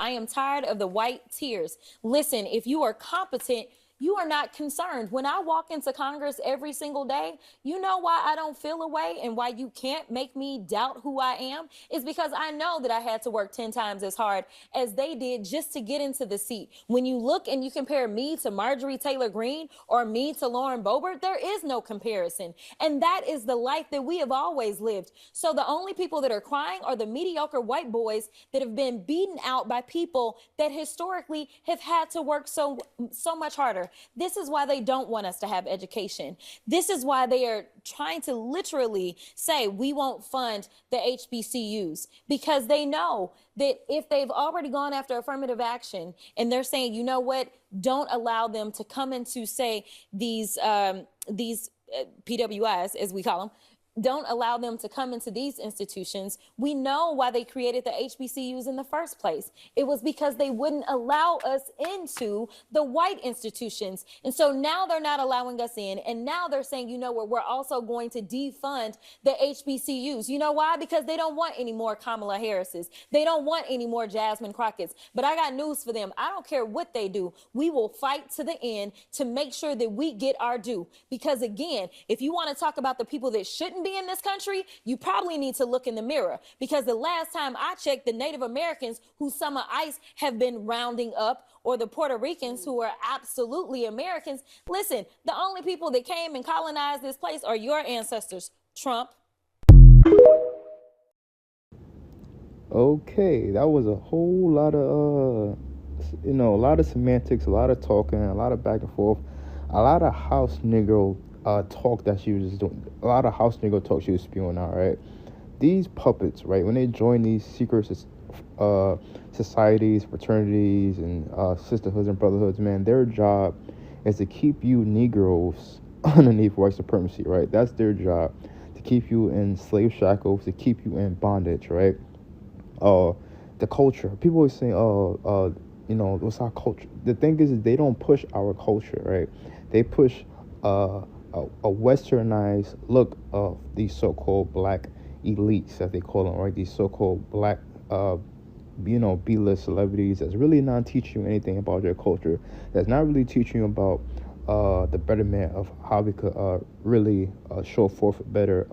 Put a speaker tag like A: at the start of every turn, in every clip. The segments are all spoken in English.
A: I am tired of the white tears. Listen, if you are competent, you are not concerned. When I walk into Congress every single day, you know why I don't feel away and why you can't make me doubt who I am? Is because I know that I had to work 10 times as hard as they did just to get into the seat. When you look and you compare me to Marjorie Taylor Greene or me to Lauren Boebert, there is no comparison. And that is the life that we have always lived. So the only people that are crying are the mediocre white boys that have been beaten out by people that historically have had to work so much harder. This is why they don't want us to have education. This is why they are trying to literally say we won't fund the HBCUs, because they know that if they've already gone after affirmative action and they're saying, you know what, don't allow them to come into, say, these PWIs, as we call them, don't allow them to come into these institutions. We know why they created the HBCUs in the first place. It was because they wouldn't allow us into the white institutions. And so now they're not allowing us in. And now they're saying, you know what, we're also going to defund the HBCUs. You know why? Because they don't want any more Kamala Harrises. They don't want any more Jasmine Crockett's. But I got news for them. I don't care what they do. We will fight to the end to make sure that we get our due. Because again, if you want to talk about the people that shouldn't be in this country, you probably need to look in the mirror, because the last time I checked, the Native Americans who Summer ICE have been rounding up, or the Puerto Ricans who are absolutely Americans, listen, the only people that came and colonized this place are your ancestors, Trump.
B: Okay, that was a whole lot of a lot of semantics, a lot of talking, a lot of back and forth, a lot of house Negro talk that she was just doing, a lot of house Negro talk she was spewing out, right? These puppets, right, when they join these secret societies, fraternities, and sisterhoods and brotherhoods, man, their job is to keep you Negroes underneath white supremacy, right? That's their job, to keep you in slave shackles, to keep you in bondage, right? The culture. People always say, what's our culture? The thing is they don't push our culture, right? They push a westernized look of these so-called black elites, as they call them, right? These so-called black, B-list celebrities that's really not teaching you anything about your culture. That's not really teaching you about the betterment of how we could really show forth a better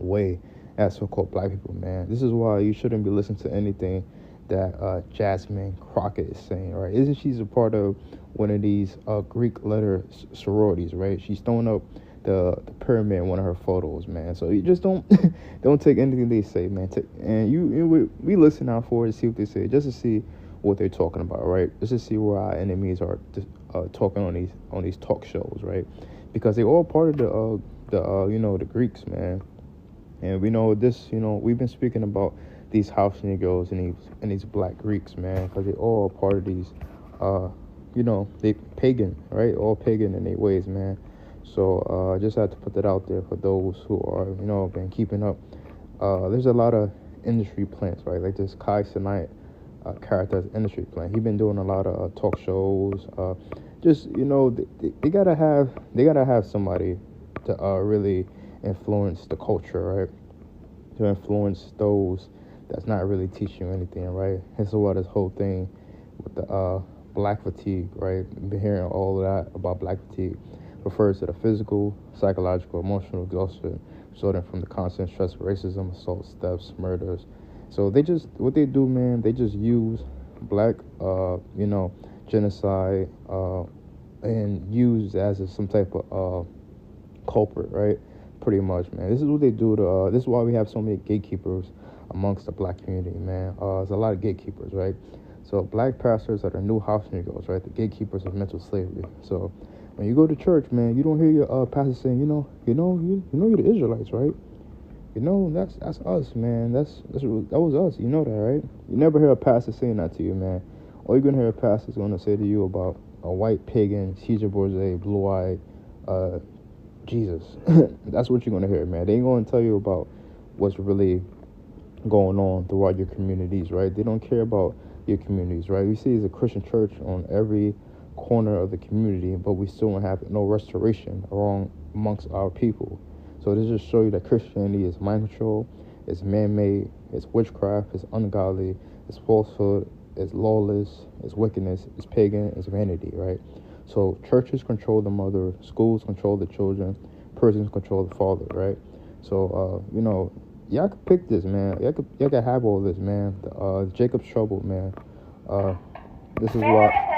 B: way as so-called black people, man. This is why you shouldn't be listening to anything that Jasmine Crockett is saying, right? Isn't she's a part of one of these Greek letter sororities, right? She's throwing up the pyramid in one of her photos, man. So you just don't take anything they say, man. We listen out for it to see what they say, just to see what they're talking about, right? Just to see where our enemies are talking on these talk shows, right? Because they're all part of the Greeks, man. And we know this, we've been speaking about these house Negroes and these black Greeks, man, because they're all part of these, they pagan, right? All pagan in their ways, man. So I just had to put that out there for those who are, been keeping up. There's a lot of industry plants, right? Like this Kai Cenat character as industry plant. He's been doing a lot of talk shows. They gotta have somebody to really influence the culture, right? To influence those that's not really teaching you anything, right? This is why this whole thing with the black fatigue, right? Been hearing all of that about black fatigue refers to the physical, psychological, emotional exhaustion resulting from the constant stress of racism, assaults, thefts, murders. So what they do, man, they just use black, genocide, and use as some type of culprit, right? Pretty much, man. This is what they do to. This is why we have so many gatekeepers amongst the black community, man. There's a lot of gatekeepers, right? So black pastors are the new house Negroes, right? The gatekeepers of mental slavery. So when you go to church, man, you don't hear your pastor saying, you're the Israelites, right? That's us, man. That was us. You know that, right? You never hear a pastor saying that to you, man. All you're gonna hear a pastor is gonna say to you about a white pagan, Caesar Borgia, blue-eyed, Jesus. That's what you're gonna hear, man. They ain't gonna tell you about what's really going on throughout your communities, right? They don't care about your communities, right? We see as a Christian church on every corner of the community, but we still don't have no restoration amongst our people. So this just show you that Christianity is mind control, it's man-made, it's witchcraft, it's ungodly, it's falsehood, is lawless, is wickedness, is pagan, is vanity, right? So churches control the mother, schools control the children, prisons control the father, right? So y'all could pick this, man. Y'all could have all this, man. Jacob's trouble, man. This is why.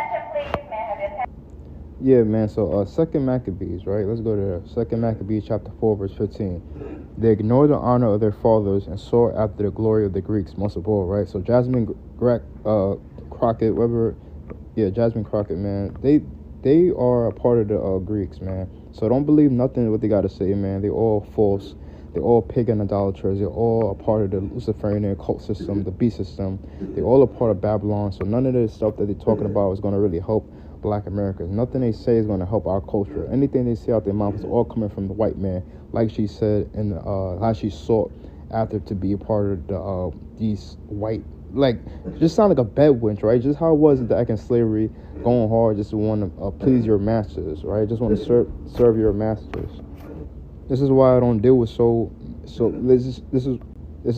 B: Yeah, man. So, Second Maccabees, right? Let's go to Second Maccabees, chapter 4, verse 15. They ignored the honor of their fathers and sought after the glory of the Greeks, most of all, right? So, Crockett, whatever, yeah, Jasmine Crockett, man. They are a part of the Greeks, man. So don't believe nothing what they got to say, man. They all false. They're all pagan idolaters. They're all a part of the Luciferian cult system, the beast system. They're all a part of Babylon. So none of this stuff that they're talking about is going to really help Black Americans. Nothing they say is going to help our culture. Anything they say out their mouth is all coming from the white man, like she said, and how she sought after to be a part of these white, like, just sound like a bedwench, right? Just how it was back in slavery, going hard just to want to please your masters, right? Just want to serve your masters. This is why I don't deal with this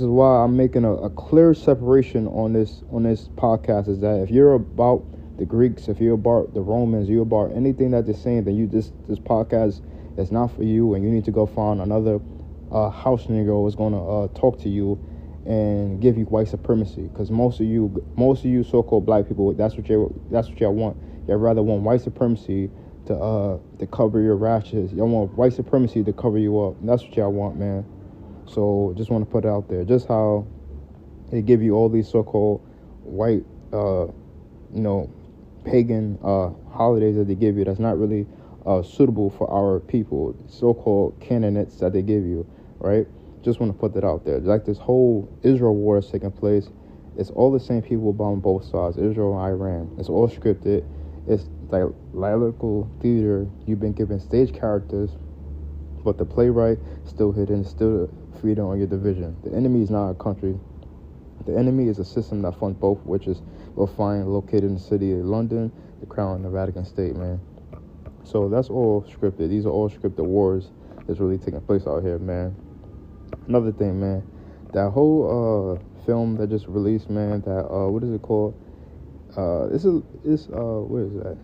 B: is why I'm making a clear separation on this podcast, is that if you're about the Greeks, if you're about the Romans, you're about anything that they're saying, then this podcast is not for you, and you need to go find another house nigga who's gonna talk to you and give you white supremacy. Because most of you so-called black people, that's what y'all want. Y'all rather want white supremacy to cover your rashes. Y'all want white supremacy to cover you up. And that's what y'all want, man. So just want to put it out there. Just how they give you all these so-called white, pagan holidays that they give you that's not really suitable for our people. So-called candidates that they give you, right? Just want to put that out there. Like this whole Israel war is taking place. It's all the same people on both sides, Israel and Iran. It's all scripted. It's like lyrical theater. You've been given stage characters, but the playwright still hidden, still feeding on your division. The enemy is not a country. The enemy is a system that funds both, which is we'll find located in the city of London, the Crown, and the Vatican State, man. So that's all scripted. These are all scripted wars that's really taking place out here, man. Another thing, man, that whole film that just released, man, that what is it called? What is that?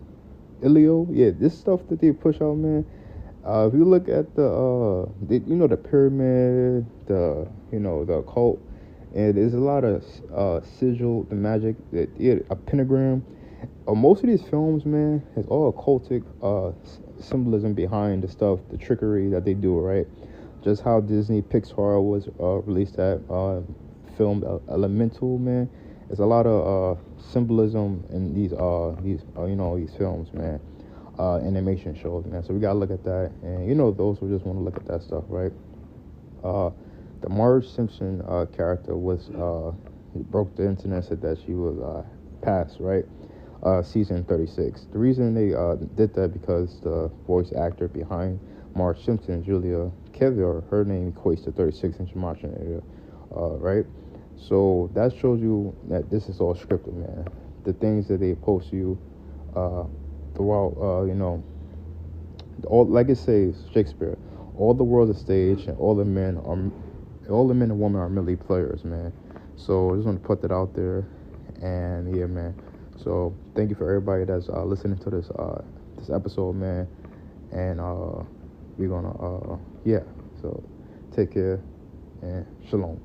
B: Ilio? Yeah, this stuff that they push out, man. If you look at the pyramid, the occult, and there's a lot of sigil, the magic, a pentagram. Most of these films, man, has all occultic symbolism behind the stuff, the trickery that they do, right? Just how Disney Pixar was released that film Elemental, man. There's a lot of symbolism in these films, man. Animation shows, man. So we gotta look at that, and those who just want to look at that stuff, right? The Marge Simpson character was broke the internet, said that she was passed, right? Season 36. The reason they did that because the voice actor behind Marge Simpson, Julia Kevier, her name equates to 36 in Jamaican area, right? So that shows you that this is all scripted, man. The things that they post to you throughout, all, like it says Shakespeare, all the world's a stage, and all the men and women are merely players, man. So I just want to put that out there, and yeah, man. So thank you for everybody that's listening to this episode, man. And we're gonna So take care and shalom.